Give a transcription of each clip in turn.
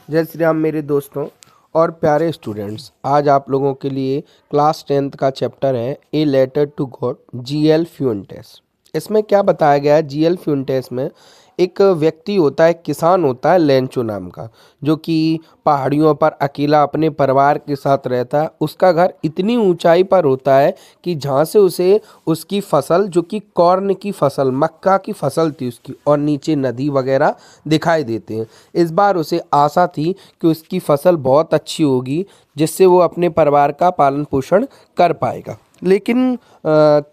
जय श्री राम मेरे दोस्तों और प्यारे स्टूडेंट्स। आज आप लोगों के लिए क्लास 10th का चैप्टर है a letter to God GL Fuentes. इसमें क्या बताया गया है, जीएल फ्यूंटेस में एक व्यक्ति होता है, किसान होता है लेंचो नाम का, जो कि पहाड़ियों पर अकेला अपने परिवार के साथ रहता है। उसका घर इतनी ऊंचाई पर होता है कि जहाँ से उसे उसकी फसल, जो कि कॉर्न की फसल, मक्का की फसल थी उसकी, और नीचे नदी वगैरह दिखाई देते हैं। इस बार उसे आशा थी कि उसकी फसल बहुत अच्छी होगी, जिससे वो अपने परिवार का पालन पोषण कर पाएगा। लेकिन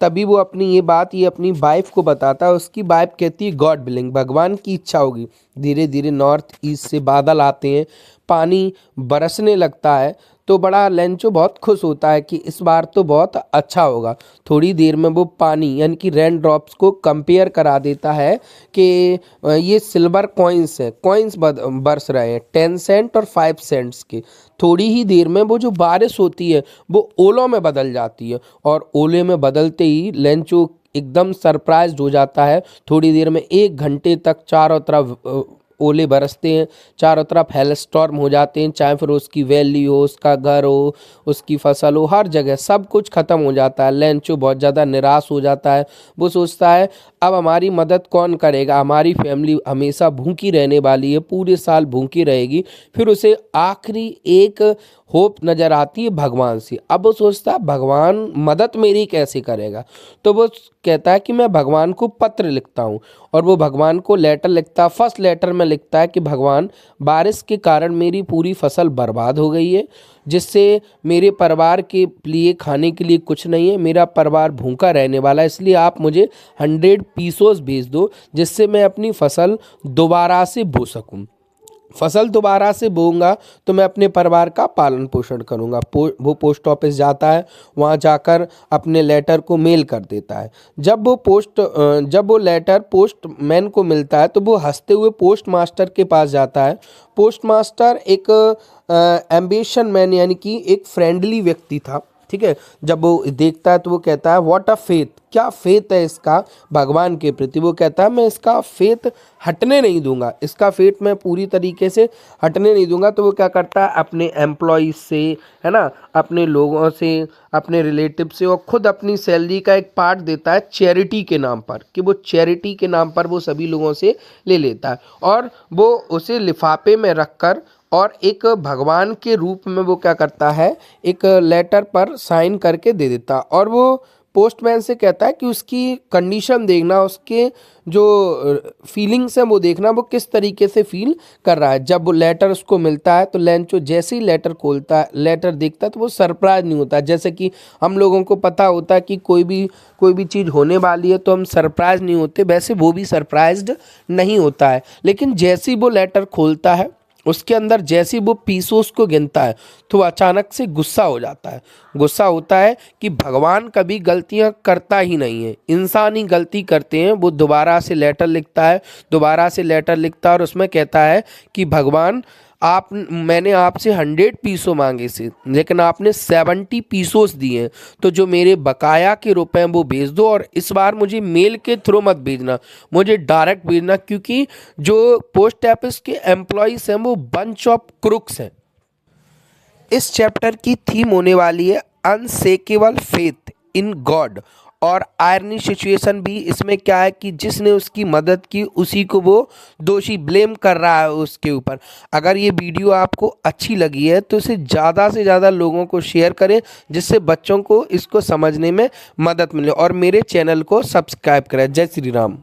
तभी वो ये अपनी वाइफ को बताता है। उसकी वाइफ कहती है गॉड विलिंग, भगवान की इच्छा होगी। धीरे धीरे नॉर्थ ईस्ट से बादल आते हैं, पानी बरसने लगता है, तो बड़ा लेंचो बहुत खुश होता है कि इस बार तो बहुत अच्छा होगा। थोड़ी देर में वो पानी यानी कि रेन ड्रॉप्स को कंपेयर करा देता है कि ये सिल्वर कॉइन्स है, कॉइन्स बरस रहे हैं 10 सेंट और 5 सेंट्स के। थोड़ी ही देर में वो जो बारिश होती है वो ओलों में बदल जाती है, और ओले में बदलते ही लेंचो एकदम सरप्राइज्ड हो जाता है। थोड़ी देर में 1 घंटे तक चारों तरफ ओले बरसते हैं, चारों तरफ हेलस्टॉर्म हो जाते हैं, चाहे फिर उसकी वैली हो, उसका घर हो, उसकी फसल हो, हर जगह सब कुछ ख़त्म हो जाता है। लेंचो बहुत ज़्यादा निराश हो जाता है। वो सोचता है अब हमारी मदद कौन करेगा, हमारी फैमिली हमेशा भूखी रहने वाली है, पूरे साल भूखी रहेगी। फिर उसे आखिरी एक होप नज़र आती है भगवान से। अब वो सोचता है भगवान मदद मेरी कैसे करेगा, तो वो कहता है कि मैं भगवान को पत्र लिखता हूँ, और वो भगवान को लेटर लिखता है। फर्स्ट लेटर में लिखता है कि भगवान, बारिश के कारण मेरी पूरी फसल बर्बाद हो गई है, जिससे मेरे परिवार के लिए खाने के लिए कुछ नहीं है, मेरा परिवार भूखा रहने वाला है, इसलिए आप मुझे 100 पीसोस भेज दो, जिससे मैं अपनी फसल दोबारा से बो सकूं। फसल दोबारा से बोऊंगा तो मैं अपने परिवार का पालन पोषण करूंगा। वो पोस्ट ऑफिस जाता है, वहां जाकर अपने लेटर को मेल कर देता है। जब वो लेटर पोस्टमैन को मिलता है तो वो हंसते हुए पोस्ट मास्टर के पास जाता है। पोस्ट मास्टर एक एम्बिशन मैन यानी कि एक फ्रेंडली व्यक्ति था, ठीक है। जब वो देखता है तो वो कहता है व्हाट अ फेथ, क्या फेथ है इसका भगवान के प्रति। वो कहता है मैं इसका फेथ हटने नहीं दूंगा, इसका फेथ मैं पूरी तरीके से हटने नहीं दूंगा। तो वो क्या करता है, अपने एम्प्लॉयज़ से, है ना, अपने लोगों से, अपने रिलेटिव से, और खुद अपनी सैलरी का एक पार्ट देता है चैरिटी के नाम पर, कि वो चैरिटी के नाम पर वो सभी लोगों से ले लेता है, और वो उसे लिफाफे में रखकर और एक भगवान के रूप में वो क्या करता है, एक लेटर पर साइन करके दे देता। और वो पोस्टमैन से कहता है कि उसकी कंडीशन देखना, उसके जो फीलिंग्स हैं वो देखना, वो किस तरीके से फील कर रहा है। जब वो लेटर उसको मिलता है तो लेंचो जैसे ही लेटर खोलता है, लेटर देखता है, तो वो सरप्राइज नहीं होता। जैसे कि हम लोगों को पता होता है कि कोई भी चीज़ होने वाली है तो हम सरप्राइज नहीं होते, वैसे वो भी सरप्राइज्ड नहीं होता है। लेकिन जैसे ही वो लेटर खोलता है, उसके अंदर जैसे वो पीसोस को गिनता है, तो वो अचानक से गुस्सा हो जाता है। गुस्सा होता है कि भगवान कभी गलतियां करता ही नहीं है, इंसान ही गलती करते हैं। वो दोबारा से लेटर लिखता है, और उसमें कहता है कि भगवान, मैंने आपसे 100 पीसो मांगे से, लेकिन आपने 70 पीसोस दिए, तो जो मेरे बकाया के रुपए हैं वो भेज दो। और इस बार मुझे मेल के थ्रू मत भेजना, मुझे डायरेक्ट भेजना, क्योंकि जो पोस्ट ऑफिस के एम्प्लॉयज़ हैं वो बंच ऑफ क्रुक्स हैं। इस चैप्टर की थीम होने वाली है अनशेकेबल फेथ इन गॉड। और आयरनी सिचुएशन भी इसमें क्या है कि जिसने उसकी मदद की उसी को वो दोषी ब्लेम कर रहा है उसके ऊपर। अगर ये वीडियो आपको अच्छी लगी है तो इसे ज़्यादा से ज़्यादा लोगों को शेयर करें, जिससे बच्चों को इसको समझने में मदद मिले, और मेरे चैनल को सब्सक्राइब करें। जय श्री राम।